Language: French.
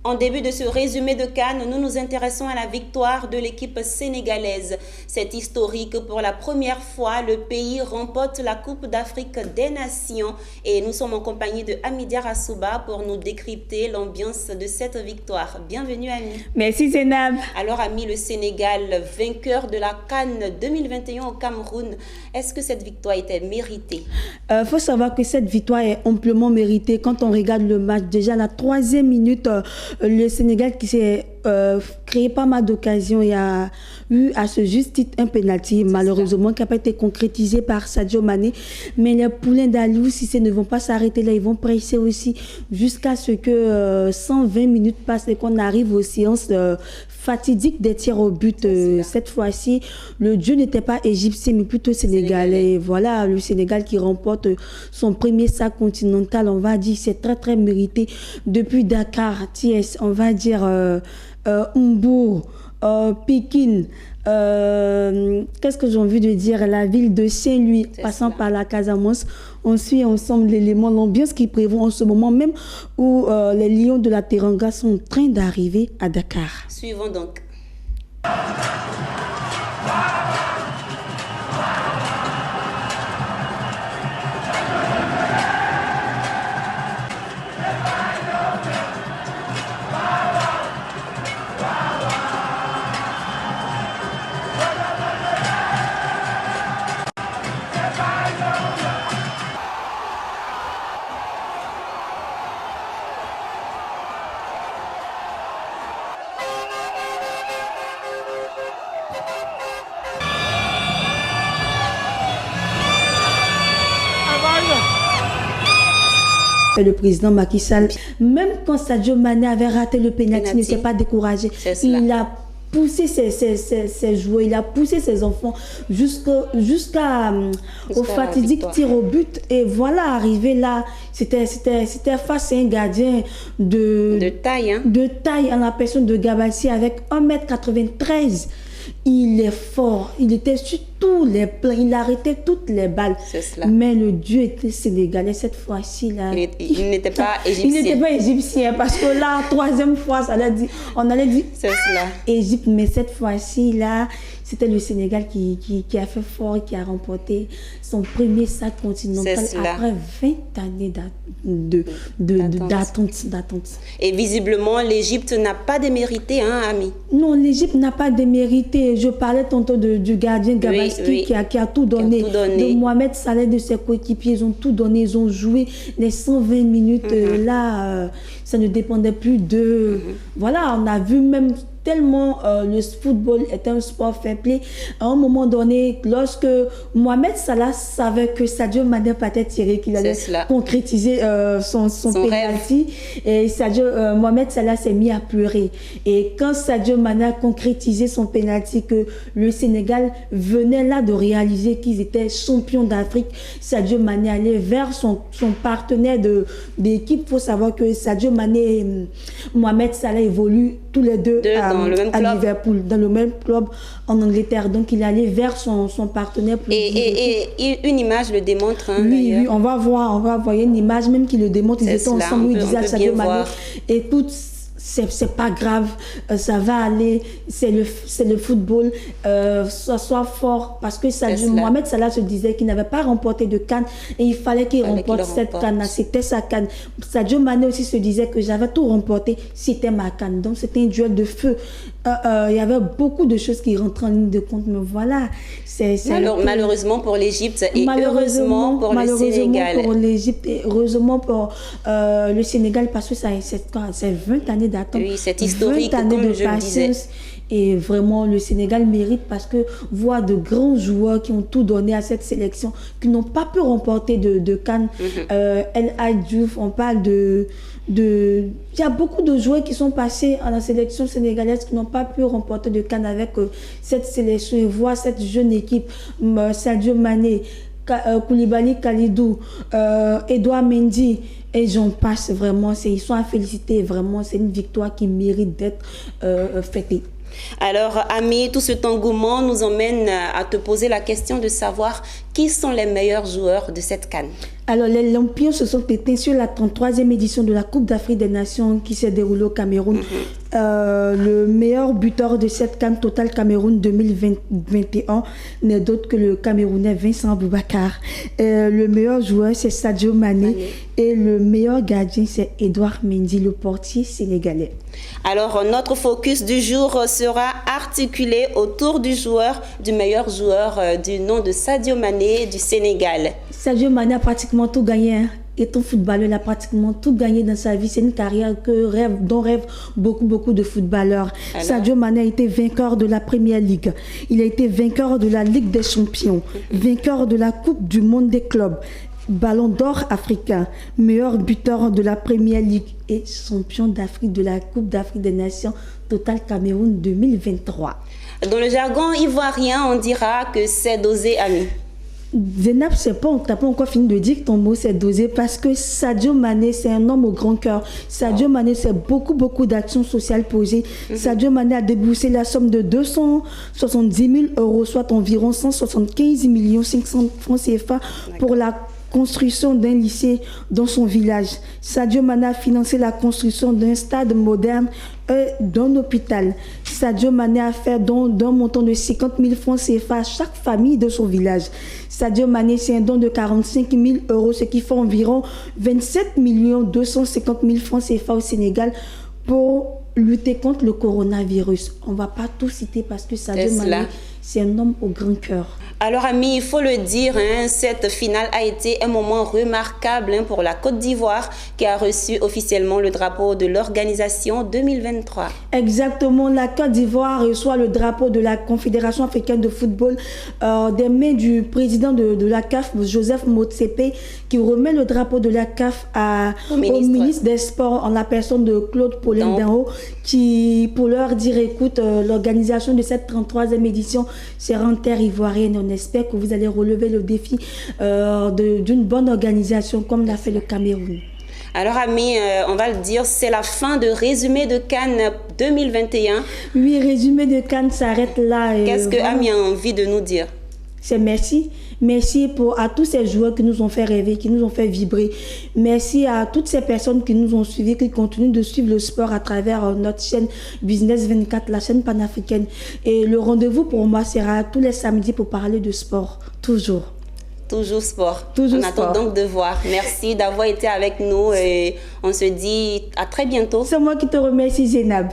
En début de ce résumé de CAN, nous nous intéressons à la victoire de l'équipe sénégalaise. C'est historique. Pour la première fois, le pays remporte la Coupe d'Afrique des Nations. Et nous sommes en compagnie de Hamidia Rassouba pour nous décrypter l'ambiance de cette victoire. Bienvenue, Ami. Merci, Zénab. Alors, Ami, le Sénégal, vainqueur de la CAN 2021 au Cameroun, est-ce que cette victoire était méritée? Faut savoir que cette victoire est amplement méritée. Quand on regarde le match, déjà à la 3e minute, le Sénégal qui s'est créé pas mal d'occasions et a eu à ce juste titre un penalty, malheureusement, qui n'a pas été concrétisé par Sadio Mané. Mais les poulains d'Aliou Cissé ne vont pas s'arrêter là, ils vont presser aussi jusqu'à ce que 120 minutes passent et qu'on arrive aux séances fatidiques des tirs au but. Cette fois-ci, le dieu n'était pas égyptien, mais plutôt sénégalais. Et voilà, le Sénégal qui remporte son premier sac continental, on va dire, c'est très très mérité. Depuis Dakar, Thiès, on va dire Mbour, Pékin, qu'est-ce que j'ai envie de dire, la ville de Saint-Louis, passant par la Casamance, on suit ensemble l'élément, l'ambiance qui prévaut en ce moment même où les Lions de la Teranga sont en train d'arriver à Dakar. Suivons donc. Et le président Macky Sall, même quand Sadio Mané avait raté le penalty, il ne s'est pas découragé. Il a poussé ses joueurs, il a poussé ses enfants jusqu'au fatidique tir au but. Et voilà, arrivé là, c'était face à un gardien de taille. Hein? De taille, en la personne de Gabassi avec 1,93 m. Il est fort, il était sur tous les plans, il arrêtait toutes les balles. Mais le dieu était sénégalais cette fois-ci. Il n'était pas égyptien. Il n'était pas égyptien parce que là, 3e fois, on allait dire Égypte. Mais cette fois-ci, là, c'était le Sénégal qui a fait fort, qui a remporté son premier sac continental après 20 années d'attente. Et visiblement, l'Égypte n'a pas démérité, hein, Ami? Non, l'Égypte n'a pas démérité. Je parlais tantôt du gardien Gabaski qui a tout donné. De Mohamed Saleh, de ses coéquipiers, ils ont tout donné. Ils ont joué les 120 minutes. Là, ça ne dépendait plus d'eux. Voilà, on a vu même tellement le football est un sport fair play. À un moment donné, lorsque Mohamed Salah savait que Sadio Mané peut-être tiré, qu'il allait concrétiser son penalty, et Mohamed Salah s'est mis à pleurer. Et quand Sadio Mané a concrétisé son penalty, que le Sénégal venait là de réaliser qu'ils étaient champions d'Afrique, Sadio Mané allait vers son partenaire d'équipe. Il faut savoir que Sadio Mané et Mohamed Salah évoluent tous les deux à Liverpool, dans le même club en Angleterre. Donc, il allait vers son partenaire. Et une image le démontre. Hein, oui, on va voir une image même qui le démontre. Ils étaient ensemble, ils disaient à Sadio Mané, écoute, c'est pas grave, ça va aller, c'est le football, sois fort, parce que Mohamed Salah se disait qu'il n'avait pas remporté de CAN et il fallait qu'il remporte cette CAN, c'était sa CAN. Sadio Mané aussi se disait que j'avais tout remporté, c'était ma CAN, donc c'était un duel de feu. Il y avait beaucoup de choses qui rentraient en ligne de compte, mais voilà. Malheureusement pour l'Égypte et heureusement pour le Sénégal. Pour l'Égypte et heureusement pour le Sénégal, parce que c'est 20 années d'attente. Oui, c'est historique, 20 années comme de je le disais. Et vraiment, le Sénégal mérite parce que voir de grands joueurs qui ont tout donné à cette sélection, qui n'ont pas pu remporter de CAN. El Hadji Diouf, on parle il y a beaucoup de joueurs qui sont passés à la sélection sénégalaise qui n'ont pas pu remporter de CAN avec cette sélection. Et voir cette jeune équipe, Sadio Mané, Koulibaly Kalidou, Edouard Mendy, et j'en passe vraiment. Ils sont à féliciter, vraiment. C'est une victoire qui mérite d'être fêtée. Alors, Ami, tout cet engouement nous emmène à te poser la question de savoir Qui sont les meilleurs joueurs de cette CAN? Alors, les Lampions se sont éteints sur la 33e édition de la Coupe d'Afrique des Nations qui s'est déroulée au Cameroun. Le meilleur buteur de cette CAN Total Cameroun 2021 n'est d'autre que le Camerounais Vincent Boubacar. Le meilleur joueur, c'est Sadio Mané. Et le meilleur gardien, c'est Edouard Mendy, le portier sénégalais. Alors, notre focus du jour sera articulé autour du meilleur joueur du nom de Sadio Mané du Sénégal. Sadio Mané a pratiquement tout gagné. Étant footballeur, il a pratiquement tout gagné dans sa vie. C'est une carrière dont rêvent beaucoup de footballeurs. Alors? Sadio Mané a été vainqueur de la Premier League. Il a été vainqueur de la Ligue des Champions, vainqueur de la Coupe du Monde des clubs, Ballon d'or africain, meilleur buteur de la Premier League et champion d'Afrique de la Coupe d'Afrique des Nations Total Cameroun 2023. Dans le jargon ivoirien, on dira que c'est dosé, ami. Zénab, t'as pas encore fini de dire que ton mot c'est dosé parce que Sadio Mané, c'est un homme au grand cœur. Sadio Mané, c'est beaucoup d'actions sociales posées. Sadio Mané a déboursé la somme de 270 000 €, soit environ 175 500 000 francs CFA pour la construction d'un lycée dans son village. Sadio Mané a financé la construction d'un stade moderne et d'un hôpital. Sadio Mané a fait don d'un montant de 50 000 francs CFA à chaque famille de son village. Sadio Mané, c'est un don de 45 000 €, ce qui fait environ 27 250 000 francs CFA au Sénégal pour lutter contre le coronavirus. On ne va pas tout citer parce que Sadio Mané, c'est un homme au grand cœur. Alors, amis, il faut le dire, cette finale a été un moment remarquable pour la Côte d'Ivoire qui a reçu officiellement le drapeau de l'organisation 2023. Exactement, la Côte d'Ivoire reçoit le drapeau de la Confédération africaine de football des mains du président de la CAF, Joseph Motsepe, qui remet le drapeau de la CAF au ministre des Sports en la personne de Claude Paulin-Danho, qui, pour leur dire, écoute, l'organisation de cette 33e édition sera en terre ivoirienne. On espère que vous allez relever le défi d'une bonne organisation comme l'a fait le Cameroun. Alors, amis, on va le dire, c'est la fin de résumé de CAN 2021. Oui, résumé de CAN s'arrête là. Qu'est-ce que Ami a envie de nous dire? C'est merci. Merci à tous ces joueurs qui nous ont fait rêver, qui nous ont fait vibrer. Merci à toutes ces personnes qui nous ont suivis, qui continuent de suivre le sport à travers notre chaîne Business 24, la chaîne panafricaine. Et le rendez-vous pour moi sera tous les samedis pour parler de sport. Toujours. Toujours sport. Toujours on attend donc de voir. Merci d'avoir été avec nous et on se dit à très bientôt. C'est moi qui te remercie, Zénab.